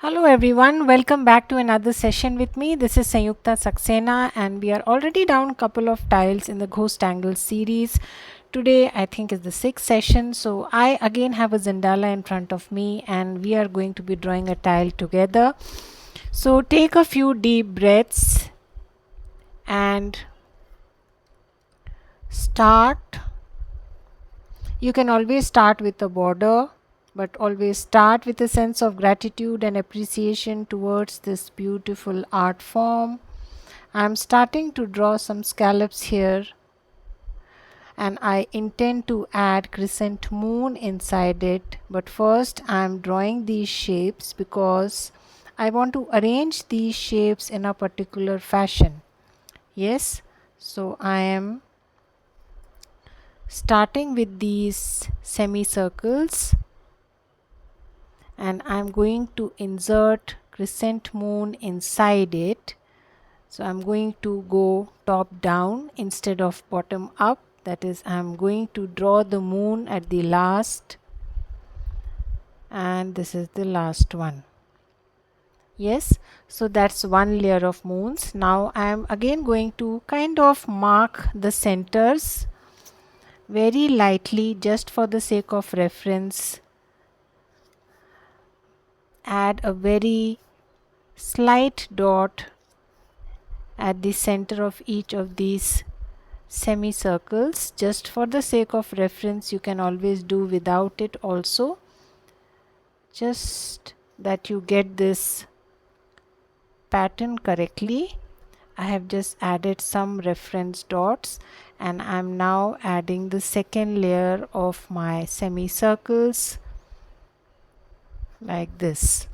Hello everyone, welcome back to another session with me. This is Sanyukta Saxena and we are already down a couple of tiles in the Ghost Tangles series. Today I think is the sixth session, so I again have a Zendala in front of me and we are going to be drawing a tile together. So take a few deep breaths and start. You can always start with a border, but always start with a sense of gratitude and appreciation towards this beautiful art form. I'm starting to draw some scallops here and I intend to add crescent moon inside it, but first I'm drawing these shapes because I want to arrange these shapes in a particular fashion. Yes, so I am starting with these semicircles and I'm going to insert crescent moon inside it. So I'm going to go top down instead of bottom up. That is, I'm going to draw the moon at the last, and this is the last one. Yes, so that's one layer of moons. Now I'm again going to kind of mark the centers very lightly just for the sake of reference. Add a very slight dot at the center of each of these semicircles. Just for the sake of reference, you can always do without it also, just that you get this pattern correctly. I have just added some reference dots and I'm now adding the second layer of my semicircles like this.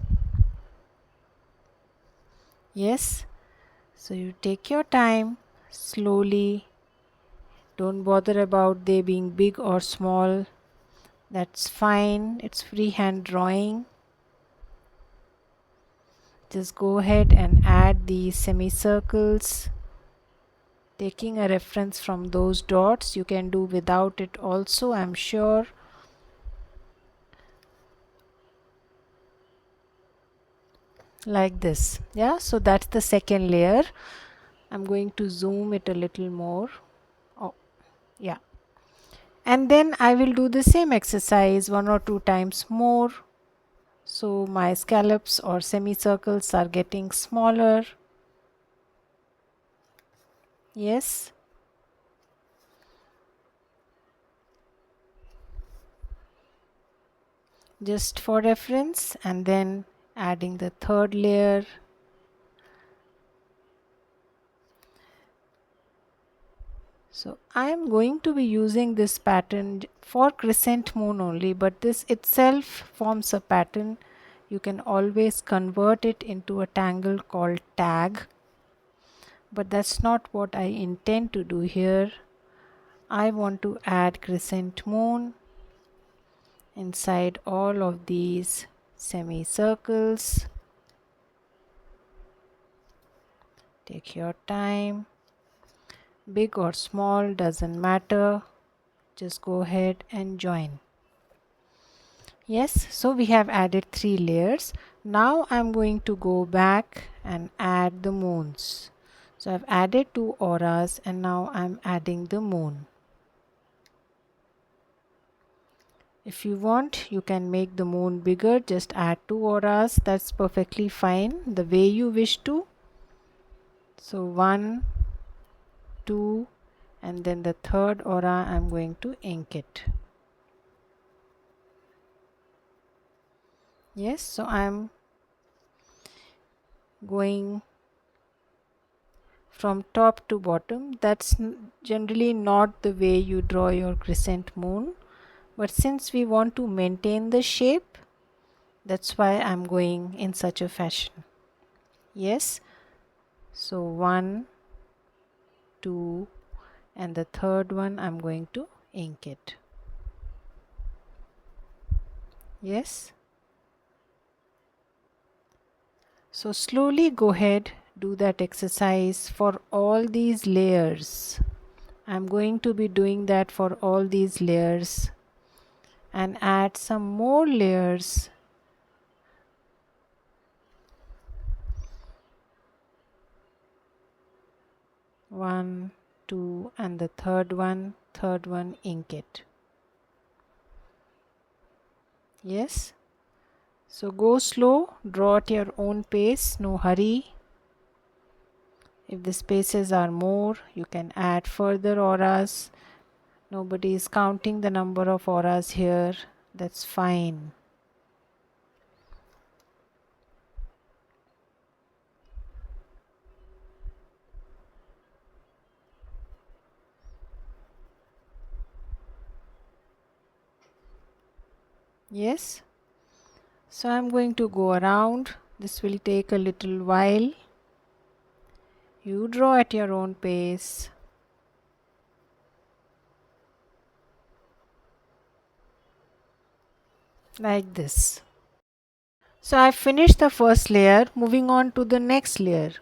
Yes, so you take your time slowly. Don't bother about they being big or small. That's fine. It's freehand drawing. Just go ahead and add these semicircles. Taking a reference from those dots, you can do without it also, I'm sure. Like this. Yeah, so that's the second layer. I'm going to zoom it a little more. Oh, yeah. And then I will do the same exercise one or two times more. So my scallops or semicircles are getting smaller. Yes. Just for reference, and then adding the third layer. So I am going to be using this pattern for crescent moon only, but this itself forms a pattern. You can always convert it into a tangle called tag, but that's not what I intend to do here. I want to add crescent moon inside all of these semicircles. Take your time. Big or small doesn't matter. Just go ahead and join. Yes, so we have added 3 layers. Now I'm going to go back and add the moons. So I've added 2 auras and now I'm adding the moon. If you want, you can make the moon bigger, just add 2 auras. That's perfectly fine the way you wish to. So 1, 2, and then the third aura I'm going to ink it. Yes, so I'm going from top to bottom. That's generally not the way you draw your crescent moon, but since we want to maintain the shape, that's why I'm going in such a fashion. Yes, so 1, 2, and the third one I'm going to ink it. Yes, so slowly go ahead, do that exercise for all these layers. I'm going to be doing that for all these layers and add some more layers 1, 2, and the third one, ink it. Yes. So go slow, draw at your own pace, no hurry. If the spaces are more, you can add further auras. Nobody is counting the number of auras here. That's fine. Yes. So I'm going to go around. This will take a little while. You draw at your own pace. Like this. So I've finished the first layer. Moving on to the next layer.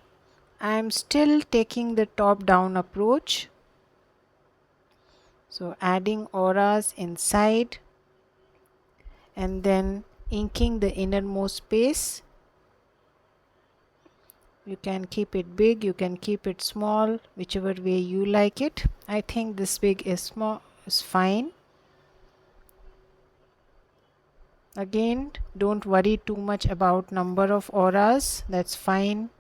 I am still taking the top down approach. So adding auras inside and then inking the innermost space. You can keep it big, you can keep it small, whichever way you like it. I think this big is small is fine. Again, don't worry too much about number of auras, that's fine.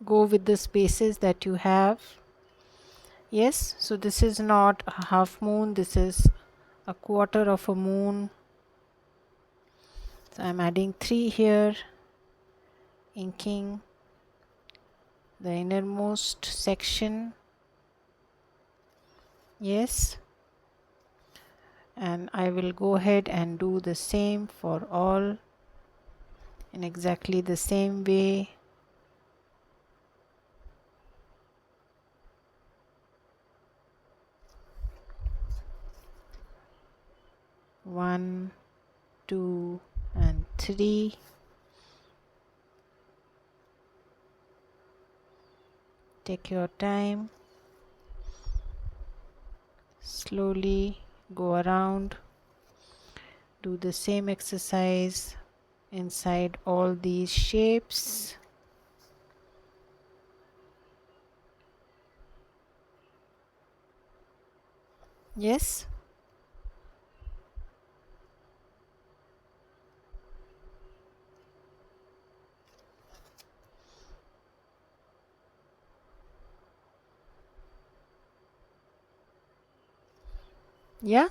Go with the spaces that you have. Yes, so this is not a half moon, this is a quarter of a moon. So I'm adding 3 here, inking the innermost section. Yes, and I will go ahead and do the same for all in exactly the same way. One, 2, and 3. Take your time. Slowly go around. Do the same exercise inside all these shapes. Yes. Yeah.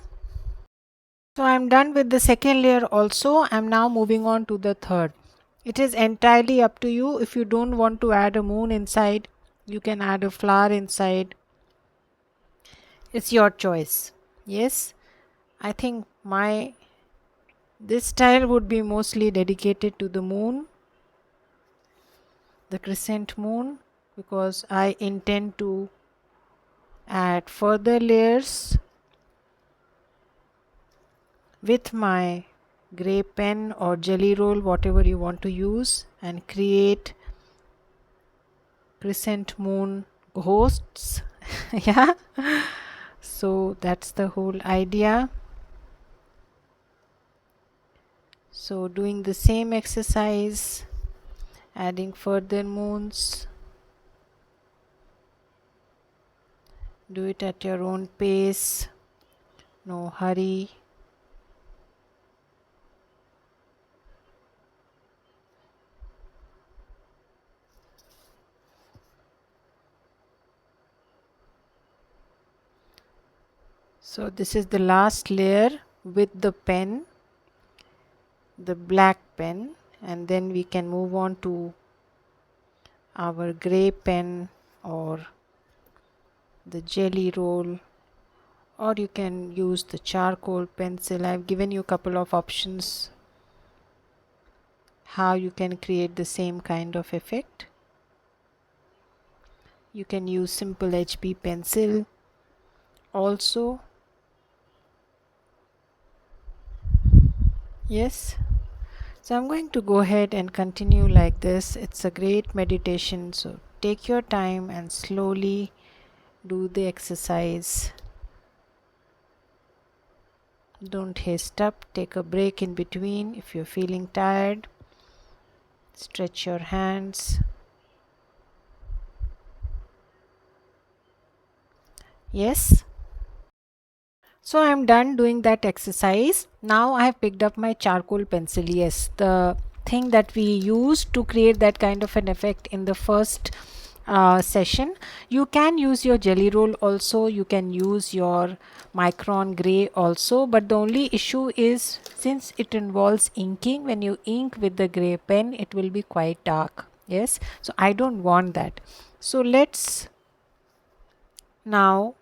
So I'm done with the second layer also. I'm now moving on to the third. It is entirely up to you. If you don't want to add a moon inside, you can add a flower inside. It's your choice. Yes. I think this style would be mostly dedicated to the moon, the crescent moon, because I intend to add further layers with my grey pen or jelly roll, whatever you want to use, and create crescent moon ghosts. Yeah, so that's the whole idea. So doing the same exercise, adding further moons. Do it at your own pace, no hurry. So this is the last layer with the pen, the black pen, and then we can move on to our grey pen or the jelly roll, or you can use the charcoal pencil. I've given you a couple of options how you can create the same kind of effect. You can use simple HB pencil also. Yes. So I'm going to go ahead and continue like this. It's a great meditation. So take your time and slowly do the exercise. Don't haste up. Take a break in between. If you're feeling tired, stretch your hands. Yes. So I am done doing that exercise. Now I have picked up my charcoal pencil. Yes, the thing that we used to create that kind of an effect in the first session. You can use your jelly roll also. You can use your Micron gray also. But the only issue is, since it involves inking, when you ink with the gray pen, it will be quite dark. Yes, so I don't want that. So let's now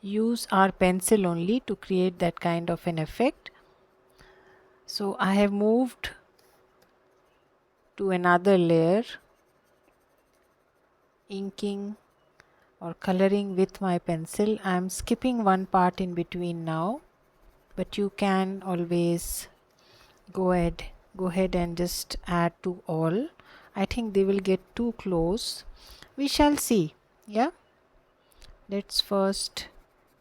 use our pencil only to create that kind of an effect. So I have moved to another layer, inking or coloring with my pencil. I am skipping one part in between now, but you can always go ahead and just add to all. I think they will get too close. We shall see. Yeah, let's first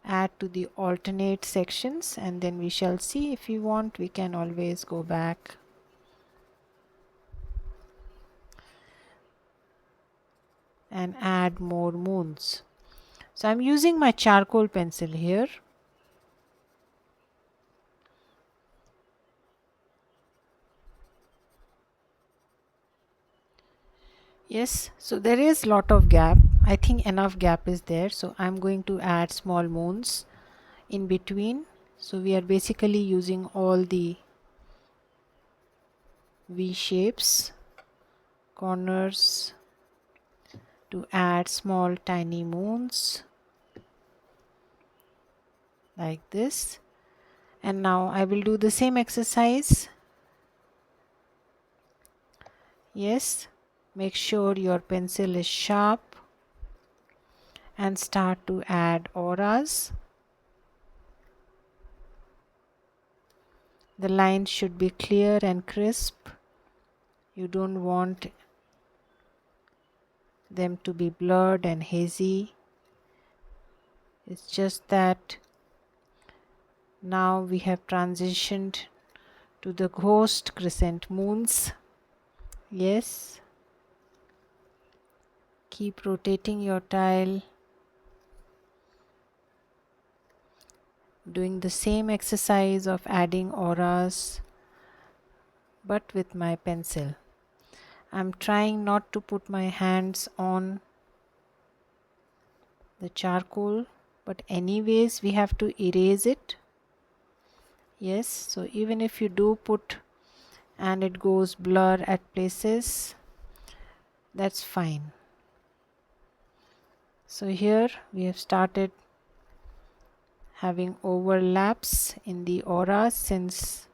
add to the alternate sections and then we shall see. If you want, we can always go back and add more moons. So I'm using my charcoal pencil here. Yes, so there is lot of gap. I think enough gap is there. So I'm going to add small moons in between. So we are basically using all the V shapes, corners to add small tiny moons like this. And now I will do the same exercise. Yes, make sure your pencil is sharp and start to add auras. The lines should be clear and crisp. You don't want them to be blurred and hazy. It's just that now we have transitioned to the ghost crescent moons. Yes. Keep rotating your tile, doing the same exercise of adding auras, but with my pencil. I'm trying not to put my hands on the charcoal, but anyways we have to erase it. Yes, so even if you do put and it goes blur at places, that's fine. So here we have started having overlaps in the auras since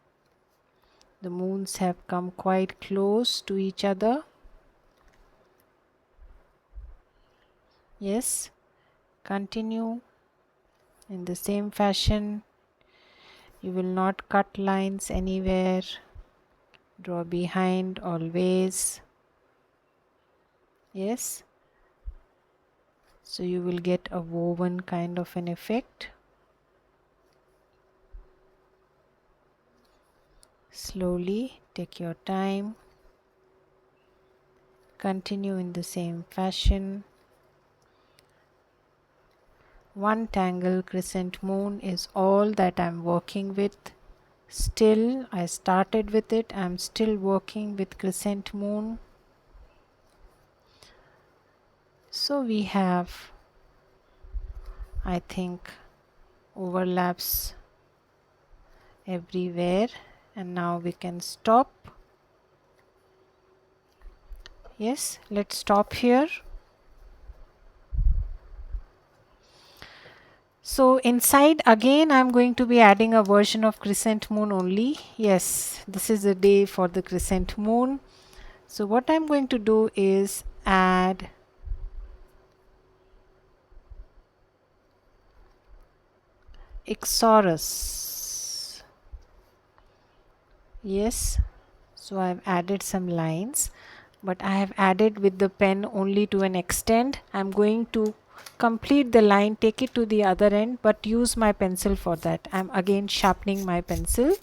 the moons have come quite close to each other. Yes, continue in the same fashion. You will not cut lines anywhere. Draw behind always. Yes, so you will get a woven kind of an effect. Slowly take your time. Continue in the same fashion. One tangle crescent moon is all that I'm working with. Still, I started with it. I'm still working with crescent moon. So we have, I think, overlaps everywhere, and now we can stop. Yes, let's stop here. So inside again I'm going to be adding a version of crescent moon only. Yes, this is the day for the crescent moon. So what I'm going to do is add IXORUS. Yes, so I've added some lines, but I have added with the pen only to an extent. I'm going to complete the line, take it to the other end, but use my pencil for that. I'm again sharpening my pencil,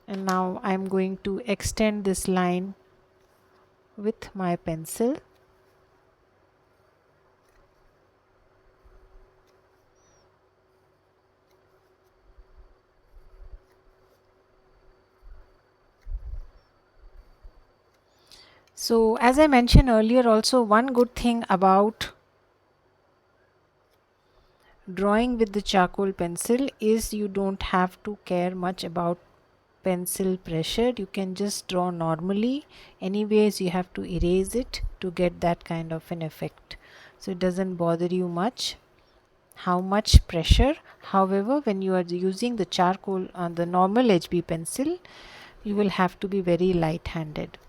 and now I'm going to extend this line with my pencil. So as I mentioned earlier also, one good thing about drawing with the charcoal pencil is you don't have to care much about pencil pressure. You can just draw normally. Anyways, you have to erase it to get that kind of an effect. So it doesn't bother you much how much pressure. However, when you are using the charcoal on the normal HB pencil, you will have to be very light handed.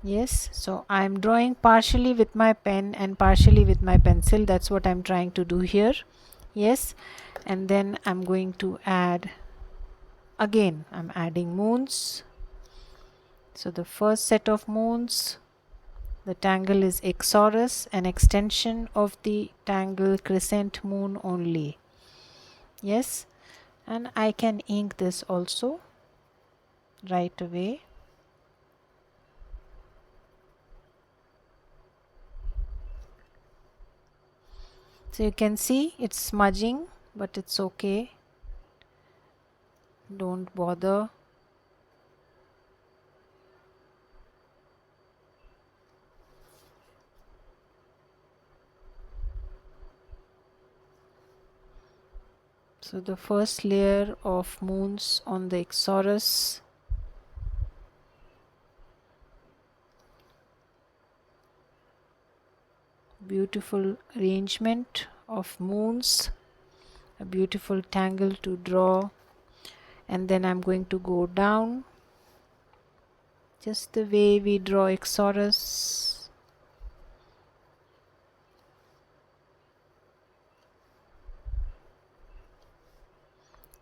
Yes, so I'm drawing partially with my pen and partially with my pencil. That's what I'm trying to do here. Yes, and then I'm going to add, again I'm adding moons. So the first set of moons, the tangle is IXORUS, an extension of the tangle crescent moon only. Yes, and I can ink this also right away. So you can see it's smudging, but it's okay, don't bother. So the first layer of moons on the IXORUS, beautiful arrangement of moons, a beautiful tangle to draw, and then I'm going to go down just the way we draw IXORUS.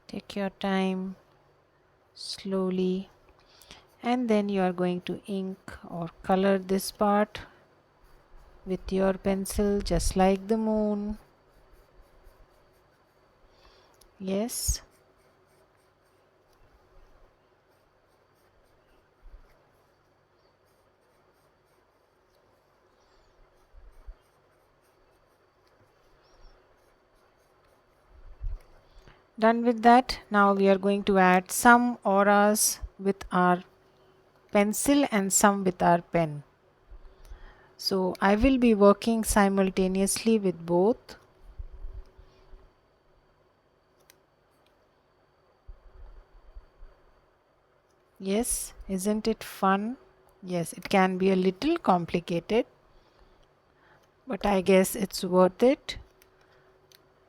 Take your time, slowly, and then you are going to ink or color this part with your pencil just like the moon. Yes. Done with that, now we are going to add some auras with our pencil and some with our pen. So I will be working simultaneously with both. Yes, isn't it fun? Yes, it can be a little complicated, but I guess it's worth it.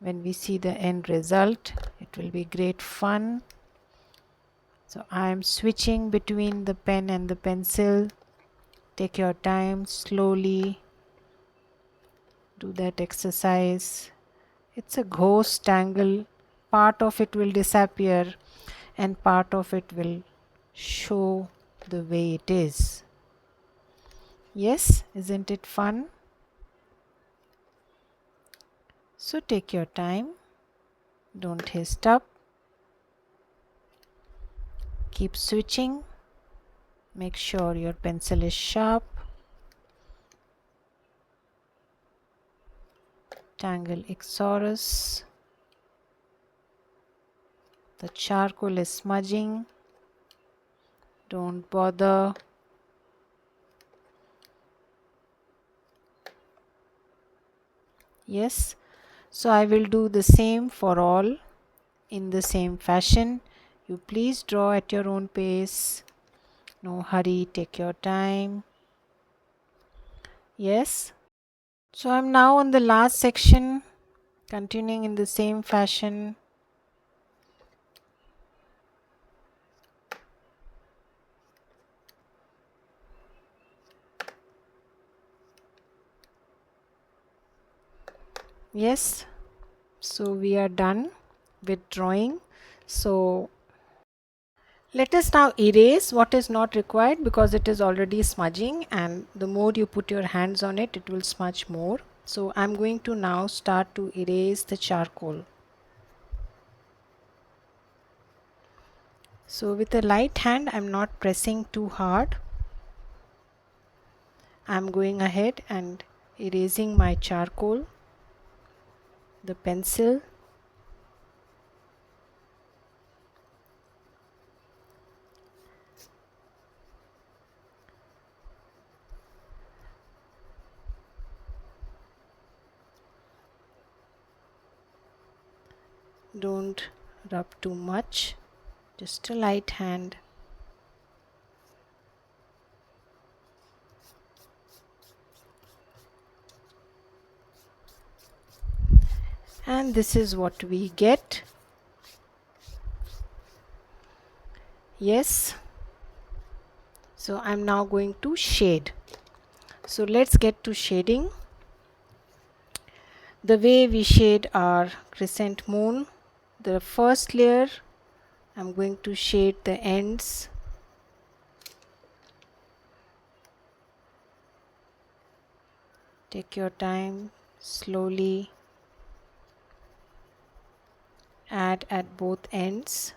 When we see the end result, it will be great fun. So I am switching between the pen and the pencil. Take your time, slowly do that exercise. It's a ghost tangle. Part of it will disappear and part of it will show the way it is. Yes, isn't it fun? So take your time, don't haste up, keep switching, make sure your pencil is sharp. Tangle IXORUS. The charcoal is smudging, don't bother. Yes, so I will do the same for all in the same fashion. You please draw at your own pace. No hurry, take your time. Yes. So I'm now on the last section, continuing in the same fashion. Yes, so we are done with drawing. So let us now erase what is not required because it is already smudging, and the more you put your hands on it, it will smudge more. So I'm going to now start to erase the charcoal. So with a light hand, I'm not pressing too hard. I'm going ahead and erasing my charcoal, the pencil. Don't rub too much, just a light hand. And this is what we get. Yes. So I'm now going to shade. So let's get to shading. The way we shade our crescent moon, the first layer, I'm going to shade the ends. Take your time, slowly add at both ends.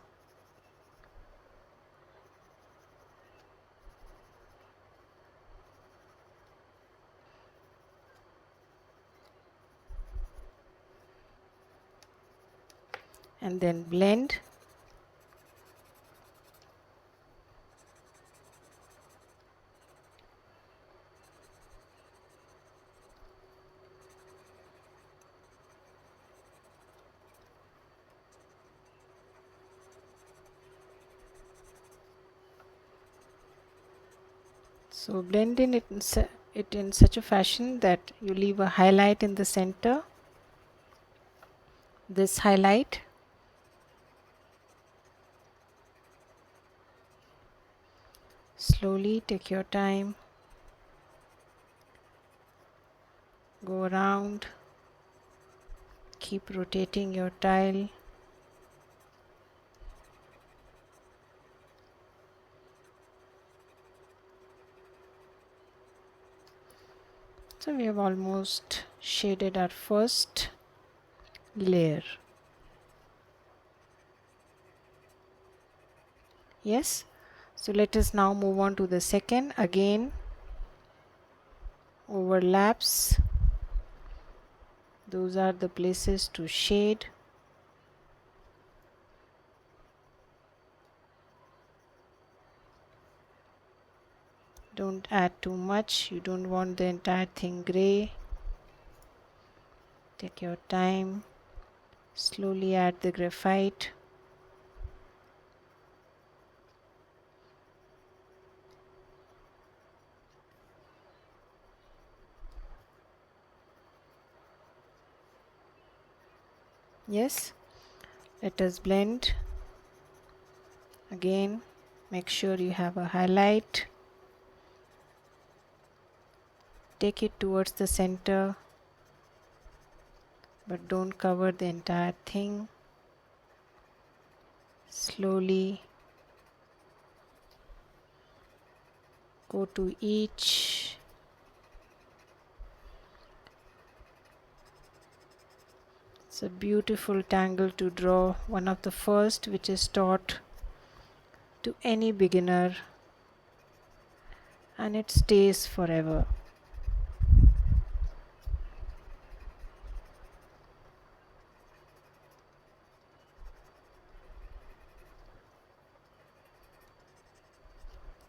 And then blend. So blend in it in such a fashion that you leave a highlight in the center. This highlight. Slowly take your time. Go around. Keep rotating your tile. So we have almost shaded our first layer. Yes. So let us now move on to the second. Again, overlaps. Those are the places to shade. Don't add too much. You don't want the entire thing gray. Take your time. Slowly add the graphite. Yes. Let us blend. Again, make sure you have a highlight. Take it towards the center, but don't cover the entire thing. Slowly go to each. It's a beautiful tangle to draw, one of the first which is taught to any beginner, and it stays forever.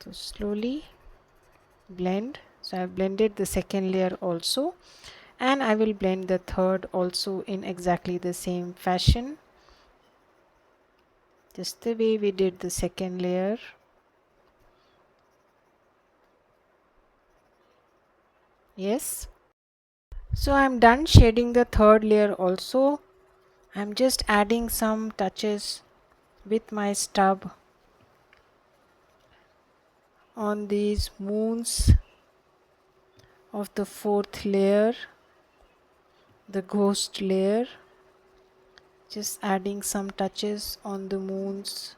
So slowly blend. So I have blended the second layer also, and I will blend the third also in exactly the same fashion, just the way we did the second layer. Yes. So I'm done shading the third layer also. I'm just adding some touches with my stub on these moons of the fourth layer, the ghost layer. Just adding some touches on the moons,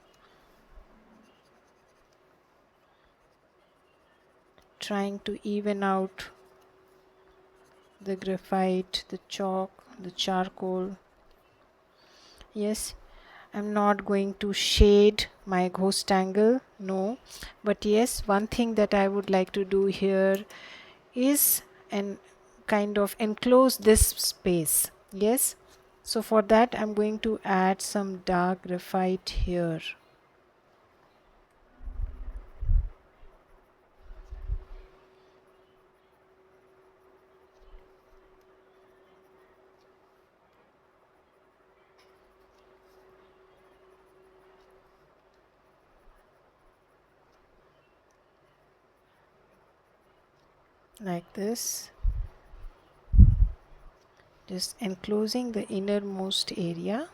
trying to even out the graphite, the chalk, the charcoal. Yes, I'm not going to shade my ghost tangle, no, but yes, one thing that I would like to do here is and kind of enclose this space. Yes, so for that I'm going to add some dark graphite here. like this, just enclosing the innermost area.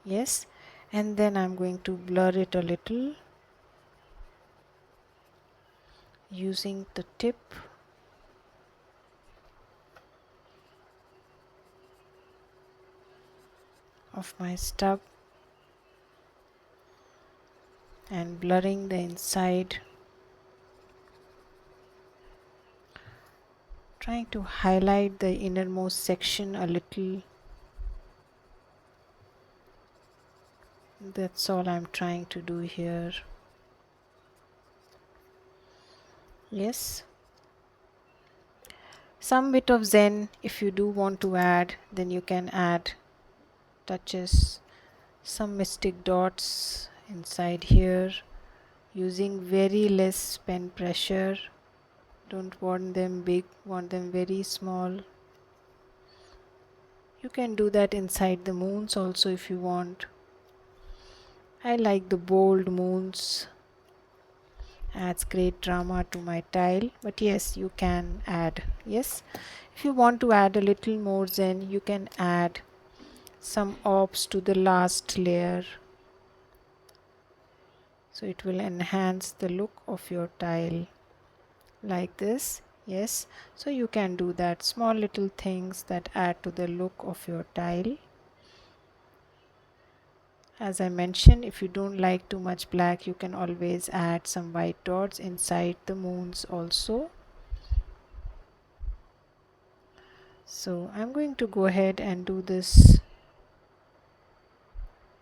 Yes, and then I'm going to blur it a little using the tip of my stub and blurring the inside, trying to highlight the innermost section a little. That's all I'm trying to do here. Yes, some bit of zen if you do want to add, then you can add touches, some mystic dots inside here, using very less pen pressure. Don't want them big, want them very small. You can do that inside the moons also if you want. I like the bold moons, adds great drama to my tile, but yes, you can add. Yes, if you want to add a little more zen, you can add some orbs to the last layer, so it will enhance the look of your tile like this. Yes, so you can do that, small little things that add to the look of your tile. As I mentioned, if you don't like too much black, you can always add some white dots inside the moons also. So I'm going to go ahead and do this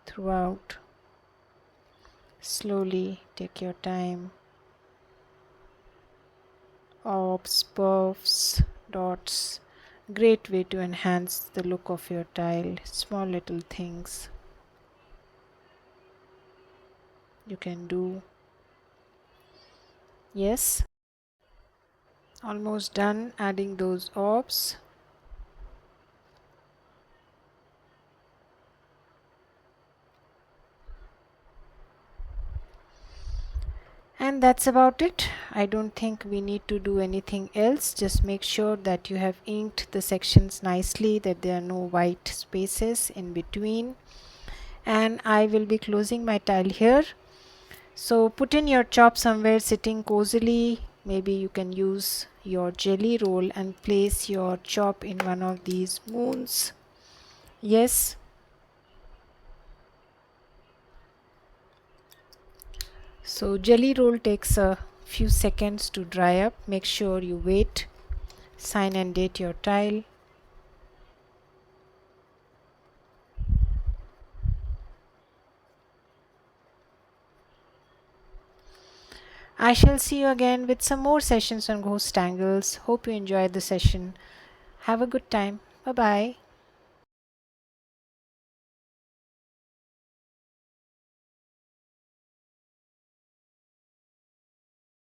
throughout. Slowly, take your time. Orbs, puffs, dots, great way to enhance the look of your tile. Small little things you can do. Yes, almost done adding those orbs. And that's about it. I don't think we need to do anything else. Just make sure that you have inked the sections nicely, that there are no white spaces in between. And I will be closing my tile here. So put in your chop somewhere sitting cozily. Maybe you can use your jelly roll and place your chop in one of these moons. Yes. So jelly roll takes a few seconds to dry up. Make sure you wait. Sign and date your tile. I shall see you again with some more sessions on Ghost Tangles. Hope you enjoyed the session. Have a good time. Bye bye.